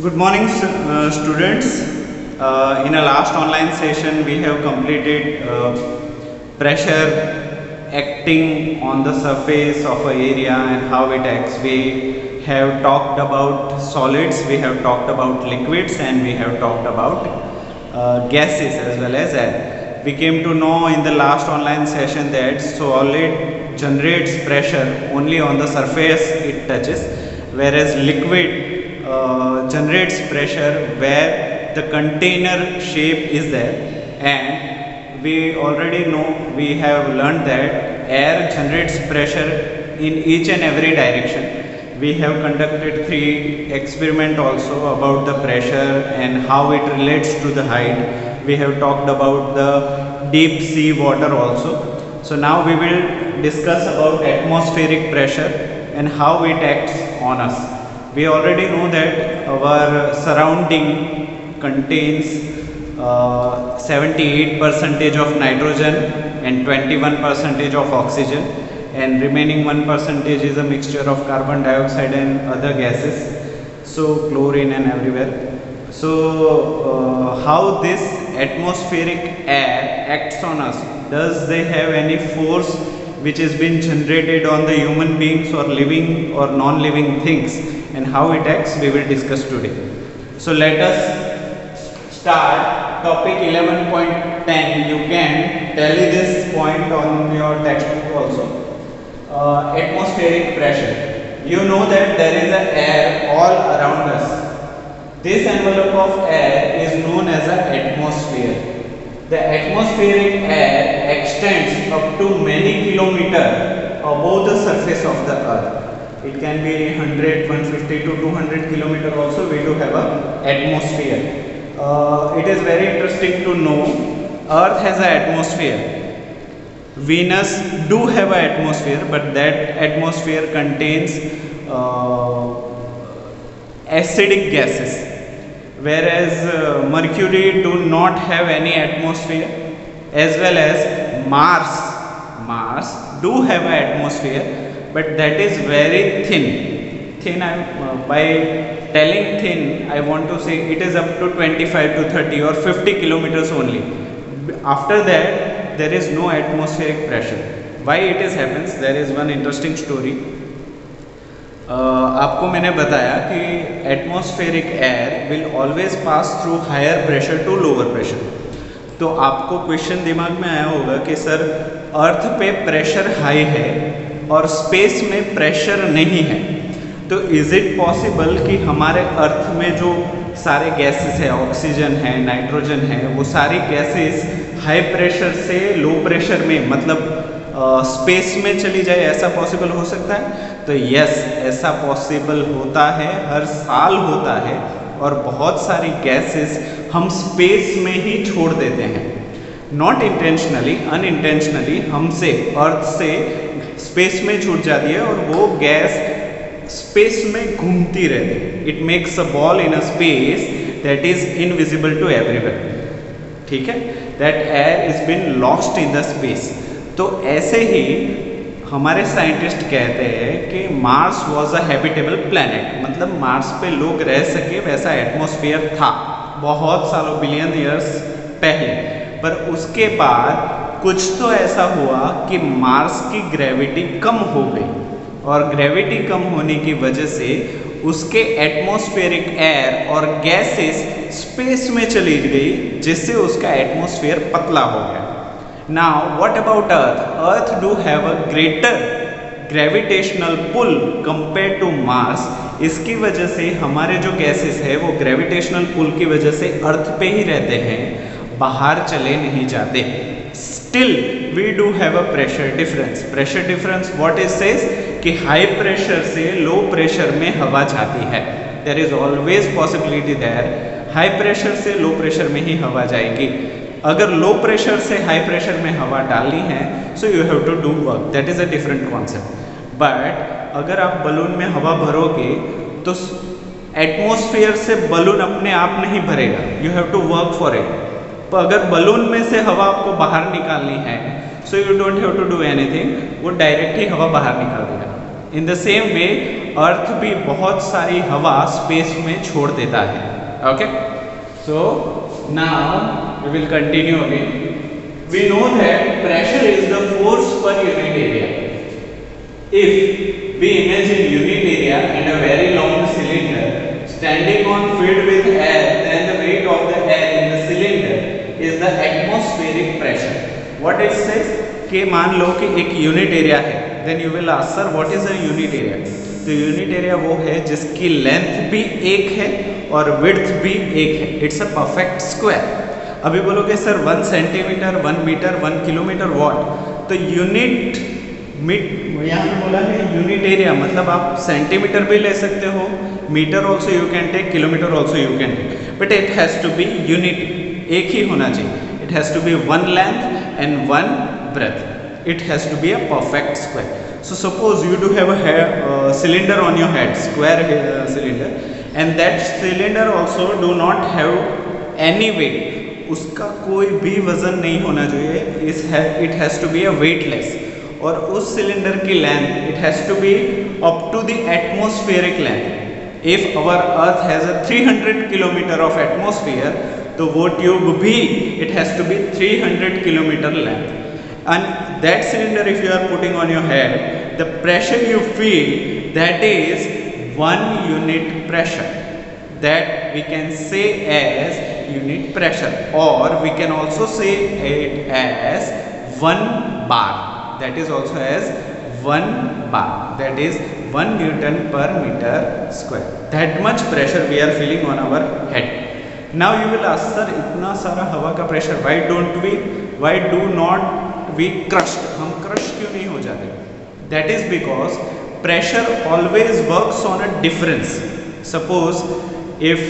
Good morning, students. In our last online session, we have completed pressure acting on the surface of an area and how it acts. We have talked about solids, we have talked about liquids, and we have talked about gases as well as air. We came to know in the last online session that solid generates pressure only on the surface it touches, whereas liquid generates pressure where the container shape is there. And we already know, we have learned that air generates pressure in each and every direction. We have conducted 3 experiments also about the pressure and how it relates to the height. We have talked about the deep sea water also. So now we will discuss about atmospheric pressure and how it acts on us. We already know that our surrounding contains 78% of nitrogen and 21% of oxygen, and remaining 1% is a mixture of carbon dioxide and other gases, so chlorine and everywhere. So how this atmospheric air acts on us? Does they have any force which has been generated on the human beings or living or non-living things, and how it acts we will discuss today. So let us start topic 11.10. You can tally this point on your textbook also. Atmospheric pressure. You know that there is a air all around us. This envelope of air is known as an atmosphere. The atmospheric air extends up to many kilometers above the surface of the earth. It can be 100, 150 to 200 kilometers also. We do have a atmosphere. It is very interesting to know earth has an atmosphere. Venus do have an atmosphere, but that atmosphere contains acidic gases, whereas Mercury do not have any atmosphere, as well as Mars do have an atmosphere, but that is very thin. By telling thin, I want to say it is up to 25 to 30 or 50 kilometers only. After that there is no atmospheric pressure. Why it is happens? There is one interesting story. आपको मैंने बताया कि atmospheric air will always pass through higher pressure to lower pressure. तो आपको question दिमाग में आया होगा कि सर अर्थ पे प्रेशर हाई है और स्पेस में प्रेशर नहीं है, तो इज़ इट पॉसिबल कि हमारे अर्थ में जो सारे गैसेस है, ऑक्सीजन है, नाइट्रोजन है, वो सारी गैसेस हाई प्रेशर से लो प्रेशर में, मतलब स्पेस में चली जाए? ऐसा पॉसिबल हो सकता है? तो यस, ऐसा पॉसिबल होता है, हर साल होता है, और बहुत सारी गैसेस हम स्पेस में ही छोड़ देते हैं. नॉट इंटेंशनली, अनइंटेंशनली हमसे अर्थ से स्पेस में छूट जाती है और वो गैस स्पेस में घूमती रहती है. It makes a ball in a space that is invisible to everyone. ठीक है, that air is been lost in the space. तो ऐसे ही हमारे साइंटिस्ट कहते हैं कि Mars was a habitable planet, मतलब मार्स पे लोग रह सके वैसा एटमॉस्फेयर था बहुत सालों, बिलियन ईयर्स पहले. पर उसके बाद कुछ तो ऐसा हुआ कि मार्स की ग्रेविटी कम हो गई, और ग्रेविटी कम होने की वजह से उसके एटमॉस्फेरिक एयर और गैसेस स्पेस में चली गई, जिससे उसका एटमॉस्फेयर पतला हो गया. Now what about Earth? Earth do have a greater gravitational pull compared to Mars. इसकी वजह से हमारे जो गैसेस है वो ग्रेविटेशनल पुल की वजह से अर्थ पे ही रहते हैं, बाहर चले नहीं जाते. Still we do have a pressure difference. Pressure difference what it says कि हाई प्रेशर से लो प्रेशर में हवा जाती है. There is always possibility there. High pressure से लो प्रेशर में ही हवा जाएगी. अगर लो प्रेशर से हाई प्रेशर में हवा डालनी है, so you have to do work. That is a different concept. But अगर आप बलून में हवा भरोगे तो एटमॉस्फेयर से बलून अपने आप नहीं भरेगा, you have to work for it. तो अगर बलून में से हवा आपको बाहर निकालनी है, so you don't have to do anything, वो डायरेक्ट ही हवा बाहर निकाल देगा. इन द सेम वे अर्थ भी बहुत सारी हवा स्पेस में छोड़ देता है. Okay, so now we will continue again. We know that pressure is the force per unit area. If we imagine unit area and a very long cylinder standing on filled with air, then the weight of the air in the cylinder is the atmospheric pressure. What it says कि मान लो कि एक unit area है, then you will ask sir what is a unit area? तो unit area वो है जिसकी length भी एक है और विड्थ भी एक है. It's a perfect square. अभी बोलोगे sir 1 centimetre 1 metre 1 kilometre what, तो यूनिट यहाँ पे बोला है यूनिट एरिया, मतलब आप सेंटीमीटर भी ले सकते हो, metre also you can take, kilometre also you can take, but it has to be unit, एक ही होना चाहिए. It has to be 1 length and 1 breadth. It has to be a perfect square. So suppose you do have a cylinder on your head, square cylinder, and that cylinder also do not have any weight. उसका कोई भी वजन नहीं होना चाहिए. It has to be a weightless. और उस cylinder की length it has to be up to the atmospheric length. If our Earth has a 300 kilometer of atmosphere, तो वो ट्यूब भी it has to be 300 kilometer length. And that cylinder if you are putting on your head, the pressure you feel, that is 1 unit pressure, that we can say as unit pressure, or we can also say it as 1 bar, that is also as 1 bar, that is 1 Newton per meter square. That much pressure we are feeling on our head. Now you will ask sir इतना सारा हवा का pressure, why do not we crushed, हम crush क्यों नहीं हो जाते? That is because pressure always works on a difference. Suppose if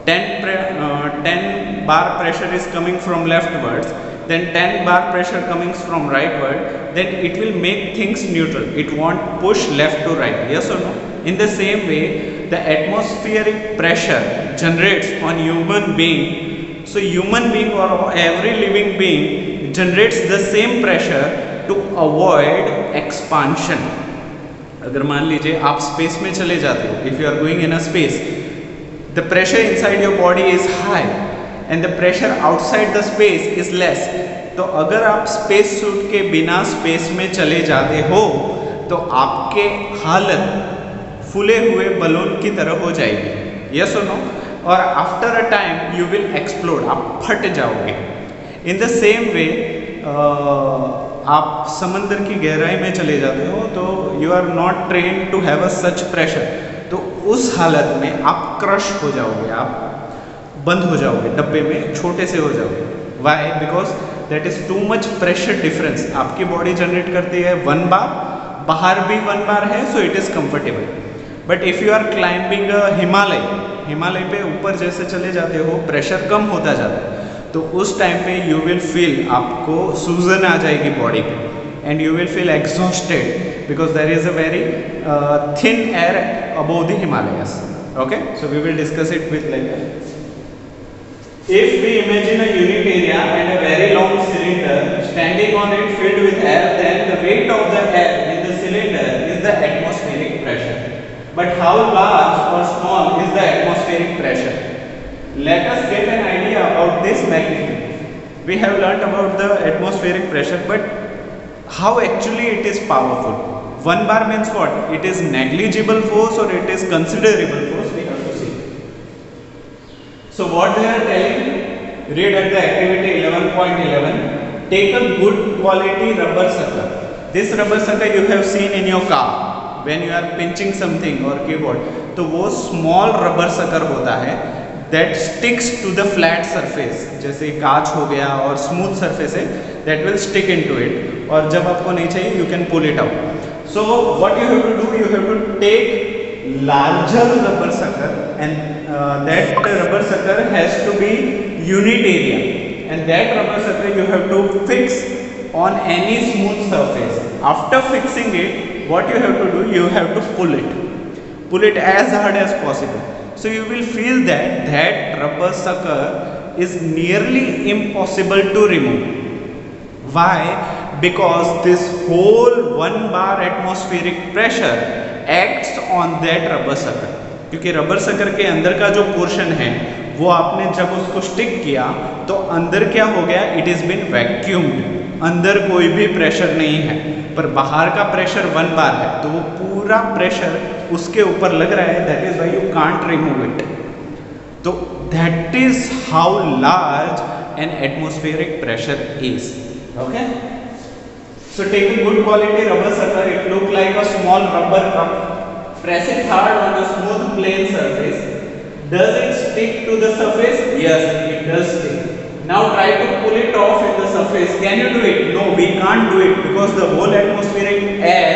10 bar pressure is coming from leftwards, then 10 bar pressure coming from rightward, then it will make things neutral. It won't push left to right. Yes or no? In the same way, the atmospheric pressure generates on human being. So human being or every living being generates the same pressure to avoid expansion. अगर मान लीजिए आप space में चले जाते हो, if you are going in a space, the pressure inside your body is high and the pressure outside the space is less. तो अगर आप स्पेस सूट के बिना स्पेस में चले जाते हो तो आपके हालत फूले हुए बलून की तरह हो जाएगी. Yes or no? और after a time you will explode, आप फट जाओगे. इन द सेम वे आप समंदर की गहराई में चले जाते हो तो you are not train to have a such pressure, तो उस हालत में आप क्रश हो जाओगे, आप बंद हो जाओगे, डब्बे में छोटे से हो जाओगे. Why? Because that is too much pressure difference. आपकी बॉडी जनरेट करती है 1 बार, बाहर भी 1 बार है, so it is comfortable. But if you are climbing Himalaya पे ऊपर जैसे चले जाते हो प्रेशर कम होता जाता है, तो उस टाइम पे यू विल फील, आपको सूजन आ जाएगी बॉडी पे and you will feel exhausted because there is a very thin air above the Himalayas. Okay, so we will discuss it with like that. If we imagine a unit area and a very long cylinder standing on it filled with air, then the weight of the air in the cylinder is the atmospheric pressure. But how large or small is the atmospheric pressure? Let us get an idea about this magnitude. We have learnt about the atmospheric pressure, but how actually it is powerful? 1 bar means what? It is negligible force or it is considerable force? We have to see. So what they are telling, read at the activity 11.11, take a good quality rubber sucker. This rubber sucker you have seen in your car when you are pinching something or keyboard. तो वो small rubber sucker होता है that sticks to the flat surface, जैसे कांच हो गया और smooth surface है, that will stick into it. और जब आपको नहीं चाहिए you can pull it out. So what you have to do, you have to take larger rubber sucker and that rubber sucker has to be unit area, and that rubber sucker you have to fix on any smooth surface. After fixing it, what you have to do, you have to pull it as hard as possible. So you will feel that that rubber sucker is nearly impossible to remove. Why? Because this whole 1 bar atmospheric pressure acts on that rubber sucker, क्योंकि rubber sucker के अंदर का जो portion है वो आपने जब उसको स्टिक किया तो अंदर क्या हो गया, इट इज बीन वैक्यूम्ड, अंदर कोई भी प्रेशर नहीं है, पर बाहर का प्रेशर 1 बार है, तो वो पूरा प्रेशर उसके ऊपर लग रहा है, that is why you can't remove it. तो that is how large an atmospheric pressure is. Okay, so take a good quality rubber sucker, it look like a small rubber cup, press it hard on a smooth plain surface. Does it stick to the surface? Yes, it does stick. Now try to pull it off in the surface. Can you do it? No, we can't do it because the whole atmospheric air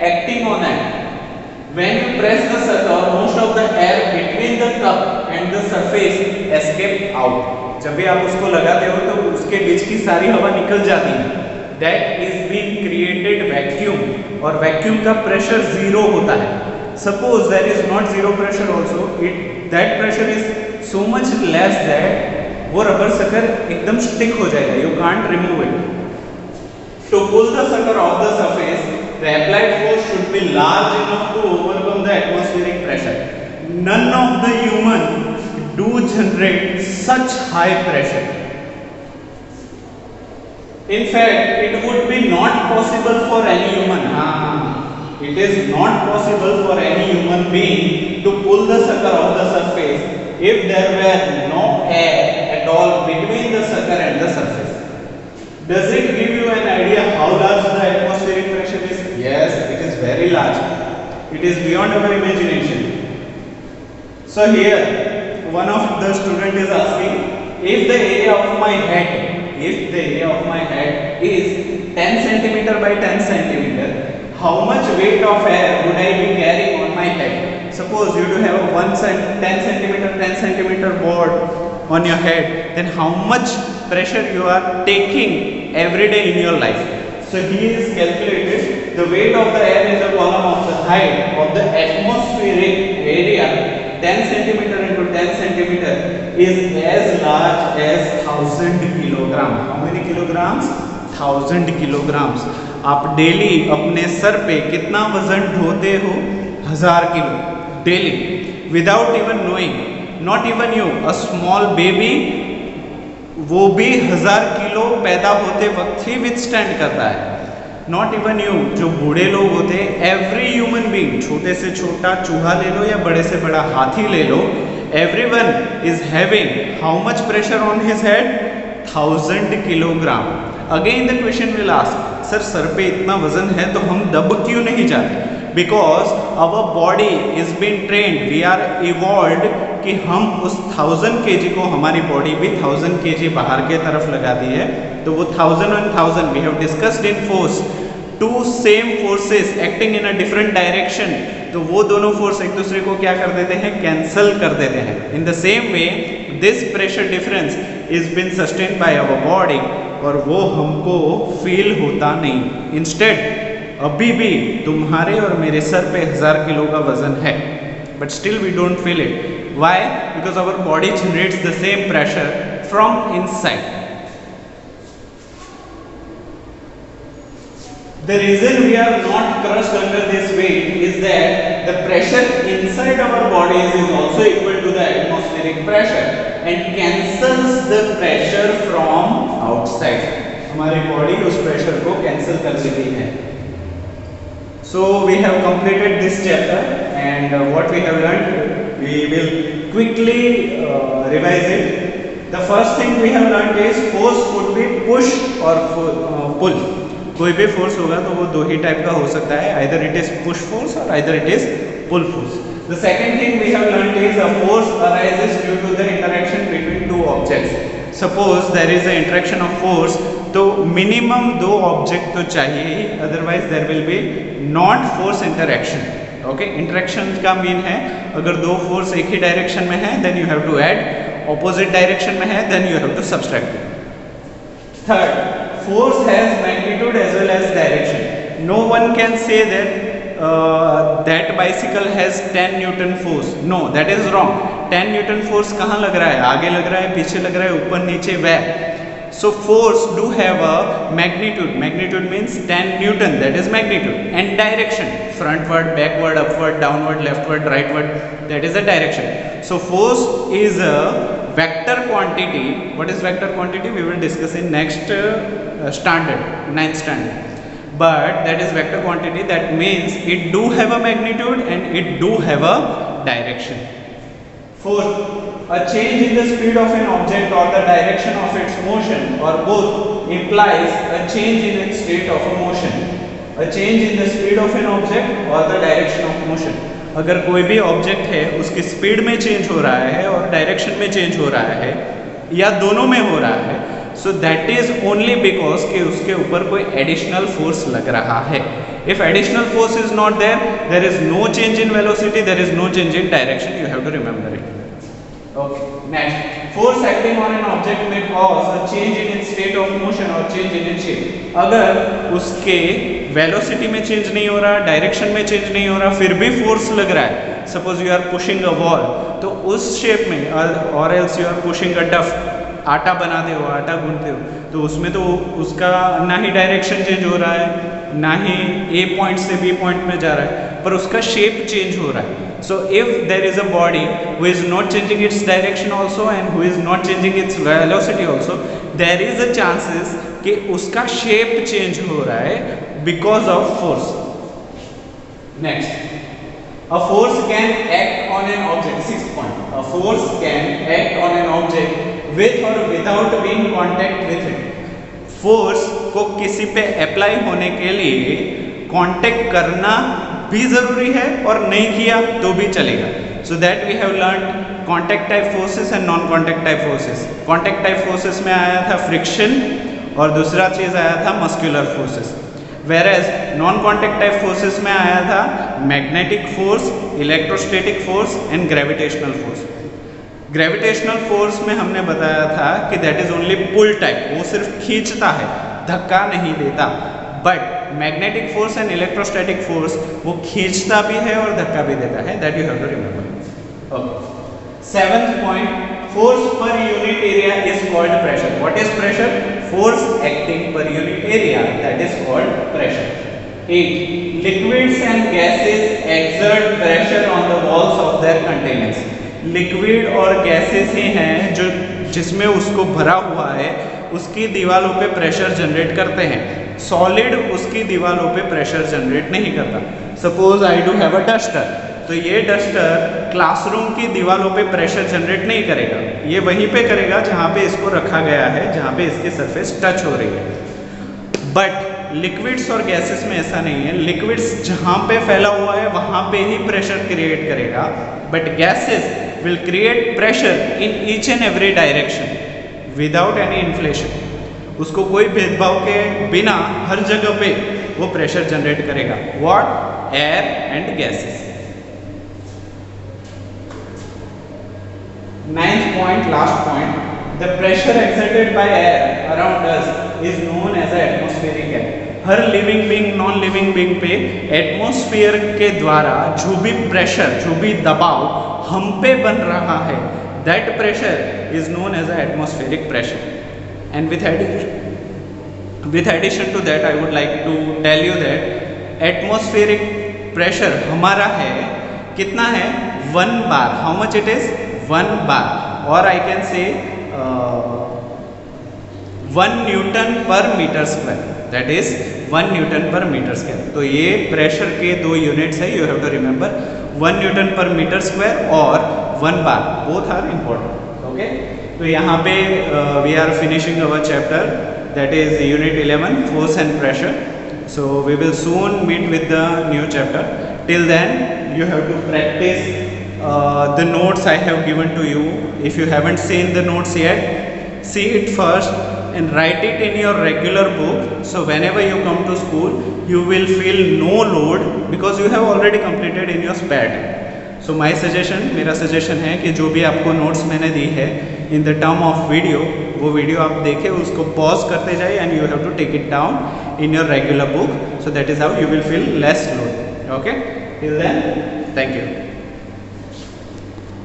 acting on it. When you press the sucker, most of the air between the cup and the surface escape out. जब भी आप उसको लगाते हो तो उसके बीच की सारी हवा निकल जाती है। That is being created vacuum, और वैक्यूम का प्रेशर 0 होता है। Suppose there is not zero pressure also, that pressure is so much less that वो रबर सकर एकदम स्टिक हो जाएगा, you can't remove it. To pull the sucker off the surface, the applied force should be large enough to overcome the atmospheric pressure. None of the human do generate such high pressure. In fact, it would be not possible for any human. It is not possible for any human being to pull the sucker off the surface if there were no air at all between the sucker and the surface. Does it give you an idea how large the atmospheric pressure is? Yes, it is very large. It is beyond our imagination. So here, one of the student is asking, if the area of my head is 10 centimeter by 10 centimeter, how much weight of air would I be carrying on my head? Suppose you do have a 10 centimeter board on your head, then how much pressure you are taking every day in your life? So he is calculated the weight of the air in the column of the height of the atmospheric area 10 centimeter into 10 centimeter is as large as 1000 kilogram. How many kilograms? 1000 kilograms. आप daily अपने sir पे कितना वजन ढोते हो? 1000 kilo daily, without even knowing, not even you, a small baby, वो भी 1000 kilo पैदा होते वक्त ही विथस्टैंड करता है। नॉट इवन यू, जो बूढ़े लोग होते हैं, एवरी ह्यूमन बीइंग, छोटे से छोटा चूहा ले लो या बड़े से बड़ा हाथी ले लो, everyone is having how much pressure on his head? 1000 kilogram. Again the question will ask, sir पे इतना वजन है तो हम दब क्यों नहीं जाते? Because our body is been trained, we are evolved कि हम उस 1000 kg को, हमारी बॉडी भी 1000 kg बाहर के तरफ लगाती है, तो वो 1000 and 1000 we have discussed in force, two same forces acting in a different direction, तो वो दोनों फोर्स एक दूसरे को क्या कर देते हैं? कैंसल कर देते हैं। In the same way this pressure difference is been sustained by our body, और वो हमको फील होता नहीं। इंस्टेड अभी भी तुम्हारे और मेरे सर पे 1000 किलो का वजन है, but still we don't feel it. Why? Because our body generates the same pressure from inside. The reason we are not crushed under this weight is that the pressure inside our bodies is also equal to the atmospheric pressure and cancels the pressure from outside. हमारी body उस pressure को cancel कर देती है। So we have completed this chapter, and what we have learned, we will quickly revise it. The first thing we have learned is force could be push or pull. कोई भी force होगा तो वो दो ही type का हो सकता है, either it is push force or either it is pull force. The second thing we have learned is a force arises due to the interaction between two objects. Suppose there is a interaction of force, तो minimum दो object तो चाहिए ही, otherwise there will be not force interaction. Okay, interaction का mean है अगर दो force एक ही डायरेक्शन में है then you have to add, opposite direction में है then you have to subtract. Third, force has magnitude as well as direction. No one can say that bicycle has 10 newton force, no, that is wrong. 10 newton force कहाँ लग रहा है? आगे लग रहा है, पीछे लग रहा है, ऊपर नीचे, where? So force do have a magnitude. Magnitude means 10 Newton, that is magnitude, and direction frontward, backward, upward, downward, leftward, rightward. That is the direction. So force is a vector quantity. What is vector quantity? We will discuss in next standard, 9th standard. But that is vector quantity. That means it do have a magnitude and it do have a direction. Fourth, a change in the speed of an object or the direction of its motion or both implies a change in its state of motion. A change in the speed of an object or the direction of motion. अगर कोई भी object है उसकी speed में change हो रहा है और डायरेक्शन में चेंज हो रहा है या दोनों में हो रहा है, so that is only because कि उसके ऊपर कोई एडिशनल फोर्स लग रहा है. If additional force is not there, there is no change in velocity, there is no change in direction. You have to remember it. Okay. Next, force acting on an object may cause a change in its state of motion or change in its shape. अगर उसके velocity में change नहीं हो रहा, direction में change नहीं हो रहा, फिर भी force लग रहा है. Suppose you are pushing a wall, तो उस shape में or else you are pushing a duff, आटा बनाते हो, आटा गूंथते हो, तो उसमें तो उसका ना ही डायरेक्शन चेंज हो रहा है, ना ही ए पॉइंट से बी पॉइंट में जा रहा है, पर उसका शेप चेंज हो रहा है. So if there is a body who is not changing its direction also and who is not changing its velocity also, there is a chances कि उसका शेप चेंज हो रहा है because of force. Next, a force can act on an object. 6th point, a force can act on an object with or without being contact with it. Force को किसी पे apply होने के लिए contact करना भी जरूरी है और नहीं किया तो भी चलेगा. So that we have learn contact type forces and non contact type forces. Contact type forces में आया था फ्रिक्शन और दूसरा चीज आया था muscular forces. Whereas non-contact type forces में आया था magnetic force, electrostatic force and gravitational force. Gravitational force में हमने बताया था कि that is only pull type, वो सिर्फ खींचता है, धक्का नहीं देता. But magnetic force and electrostatic force वो खींचता भी है और धक्का भी देता है. That you have to remember. Okay. 7th point, force per unit area is called pressure. What is pressure? Force acting per unit area, that is called pressure. 8. Liquids and gases exert pressure on the walls of their containers. Liquid और gases ही हैं जो जिसमें उसको भरा हुआ है उसकी दीवारों पे प्रेशर जनरेट करते हैं. सॉलिड उसकी दीवारों पे प्रेशर जनरेट नहीं करता. Suppose I do have a duster, तो ये डस्टर क्लासरूम की दीवारों पे प्रेशर जनरेट नहीं करेगा, ये वहीं पे करेगा जहाँ पे इसको रखा गया है, जहाँ पे इसकी सरफेस टच हो रही है. बट लिक्विड्स और गैसेस में ऐसा नहीं है. लिक्विड्स जहाँ पे फैला हुआ है वहाँ पे ही प्रेशर क्रिएट करेगा, but gases will create pressure in each and every direction without any inflation. उसको कोई भेदभाव के बिना हर जगह पे वो प्रेशर जनरेट करेगा. What? Air and gases. 9th point, last point, the pressure exerted by air around us is known as a atmospheric air. Her living being non living being पे एटमॉस्फेयर के द्वारा जो भी प्रेशर, जो भी दबाव हम पे बन रहा है, that pressure is known as a atmospheric pressure. And with addition to that, I would like to tell you that atmospheric pressure हमारा है कितना है? 1 bar. How much it is? 1 bar, or I can say 1 Newton per meter square. That is 1 Newton per meter square. तो ये pressure के 2 units है. You have to remember 1 Newton per meter square और 1 bar. Both are important. Okay, तो यहाँ पे we are finishing our chapter, that is unit 11, force and pressure. So we will soon meet with the new chapter. Till then you have to practice the notes I have given to you. If you haven't seen the notes yet, see it first and write it in your regular book. So whenever you come to school, you will feel no load because you have already completed in your spare time. So my suggestion, मेरा suggestion है कि जो भी आपको notes मैंने दी है in the term of video, वो video आप देखें, उसको pause करते जाइए and you have to take it down in your regular book. So that is how you will feel less load. Okay? Till then, thank you.